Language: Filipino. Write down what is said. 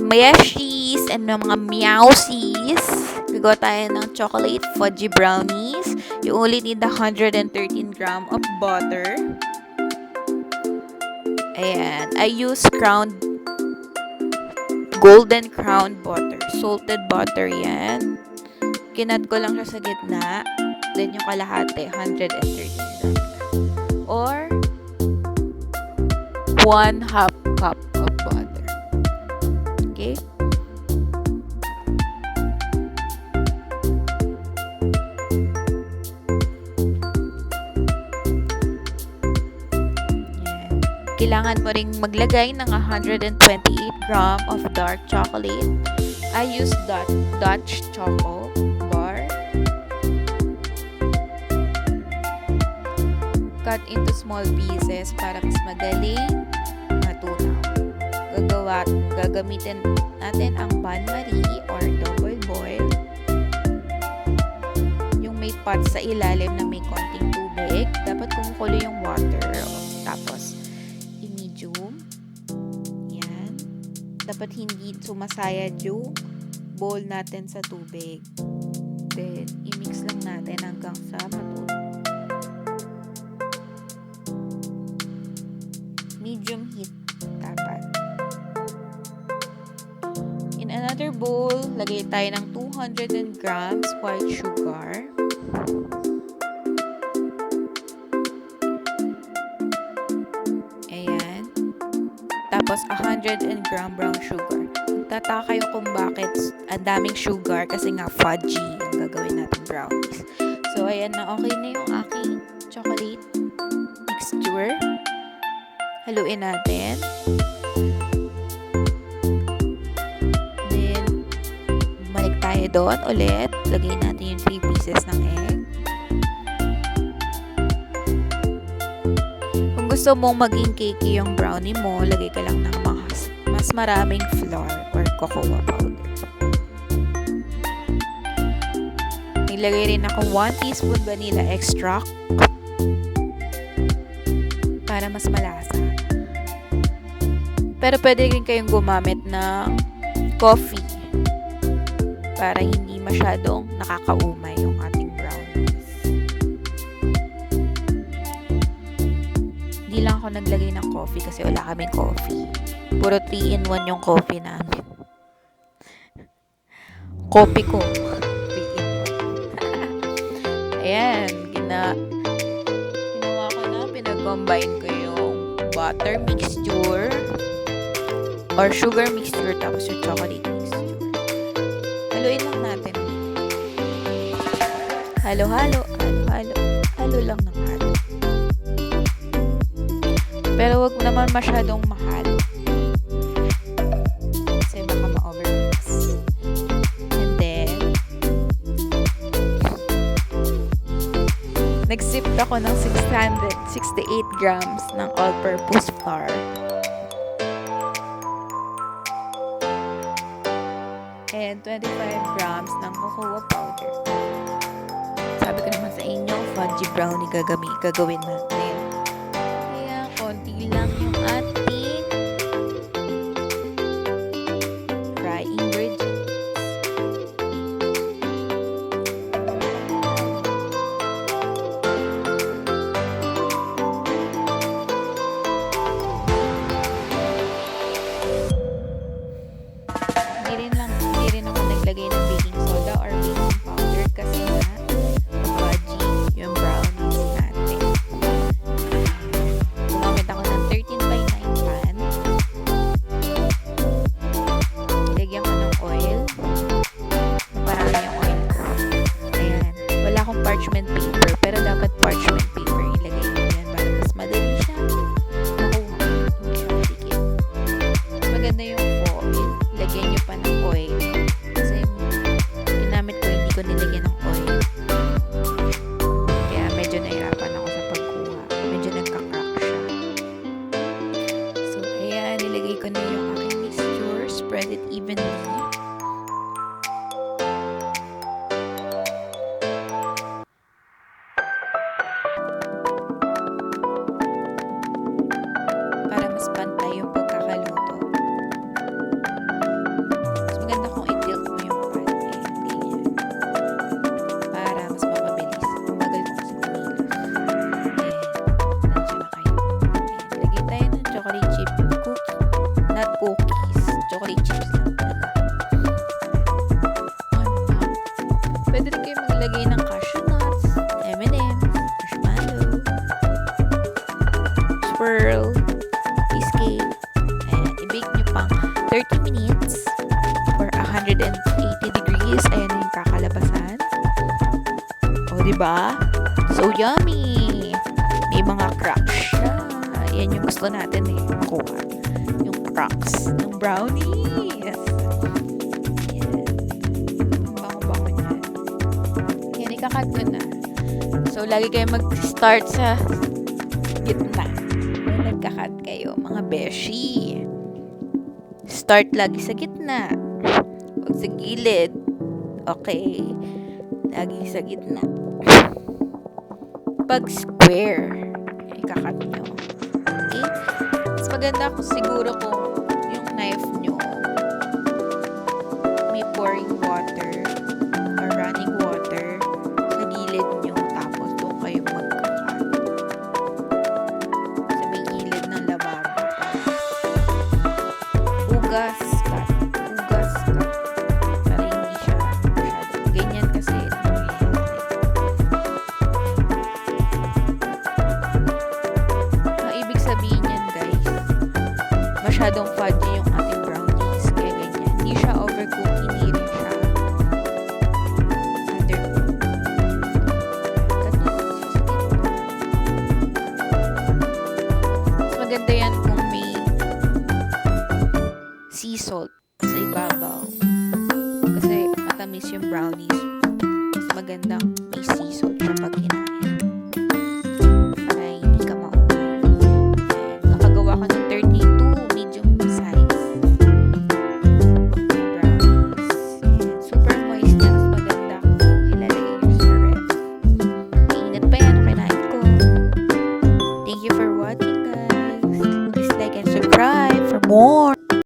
mayeshies and mga meowsies. Gagawa tayo ng chocolate fudgy brownies. You only need 113 gram of butter. Ayan. I use golden crown butter. Salted butter yan. Kinat ko lang siya sa gitna. Then yung kalahati, 113 gram. Or 1/2 cup of butter. Okay? Kailangan mo ring maglagay ng 128 gram of dark chocolate. I use Dutch Choco bar. Cut into small pieces para mas madaling matunaw. Gagamitin natin ang bain-marie or double boil. Yung may pot sa ilalim na may konting tubig. Dapat kumukulo yung water. Tapos, i-medium. Yan. Dapat hindi sumasayad yung bowl natin sa tubig. Then, i-mix lang natin hanggang sa matunaw. Medium heat dapat. In another bowl, lagay tayo ng 200 grams white sugar. Ayan. Tapos 100 gram brown sugar. Tataka kayo kung bakit ang daming sugar kasi nga fudgy ang gagawin natin brownies. So, ayan na, okay na yung aking chocolate mixture. Haluin natin. Then, bumalik tayo doon ulit. Lagay natin yung 3 pieces ng egg. Kung gusto mong maging cakey yung brownie mo, lagay ka lang ng mas maraming flour or cocoa powder. Nilagay rin ako 1 teaspoon vanilla extract para mas malasa. Pero pwede rin kayong gumamit ng coffee para hindi masyadong nakakaumay yung ating brownies. Hindi lang ako naglagay ng coffee kasi wala kaming coffee. Puro 3-in-1 yung coffee namin. Coffee ko. 3-in-1. Ayan. Ginawa ko na. Pinag-combine ko yung butter mixture or sugar mixture tapos yung chocolate mixture. Haluin lang natin. Halo-halo. Halo-halo. Halo lang ng halo. Pero wag naman masyadong mahalo. Kasi baka ma-overmix. And then, nag-sip ako ng 668 grams ng all-purpose flour. And 25 grams ng cocoa powder. Sabi ko naman sa inyo, fudgy brownie gagawin natin. Kaya, konti lang yung ating dry ingredients. Hindi rin ako naglagay ng baking soda or baking powder kasi nga fudgy yung brownies natin. Gumamit ako ng 13x9 pan. Lagyan ko ng oil. Parami yung oil ko. Ayan. Wala akong parchment paper pero dapat parchment paper ilagay nyo yan para mas madali siya makuha. Hindi siya matikip. Maganda yung foil. Lagyan nyo pa ng oil. Kasi ginamit ko, hindi ko nilagyan ng oil. Kaya medyo nahirapan ako sa pagkuha. Medyo nagka-crack siya. So, ayan. Nilagay ko na yung aking mixture. Spread it evenly. 180 degrees. Ayan yung kakalabasan. O, diba? So yummy! May mga cracks siya. Yan yung gusto natin eh. Makuha. Yung cracks ng brownies. Yan. Ang bango-bango niyan. Yan, ikakat ko na. So, lagi kayo mag-start sa gitna. Nagkakat kayo, mga beshi. Start lagi sa gitna. Huwag sa gilid. Okay. Lagi sa gitna. Pag square, ikakat nyo. Okay? Mas maganda kung siguro kung yung knife nyo may pouring water or running water sa gilid nyo, tapos doon kayo magkakat. Sa may gilid ng lababo. Ugas cut. Ugas cut. Para hindi siya masyado. Ganyan kasi sabihin yan, guys, masyadong fudgy yung ating brownies, kaya ganyan. Hindi siya overcook, hindi rin siya undercook. Mas maganda yan kung may sea salt sa ibabaw, kasi matamis yung brownies. Mas magandang may sea salt.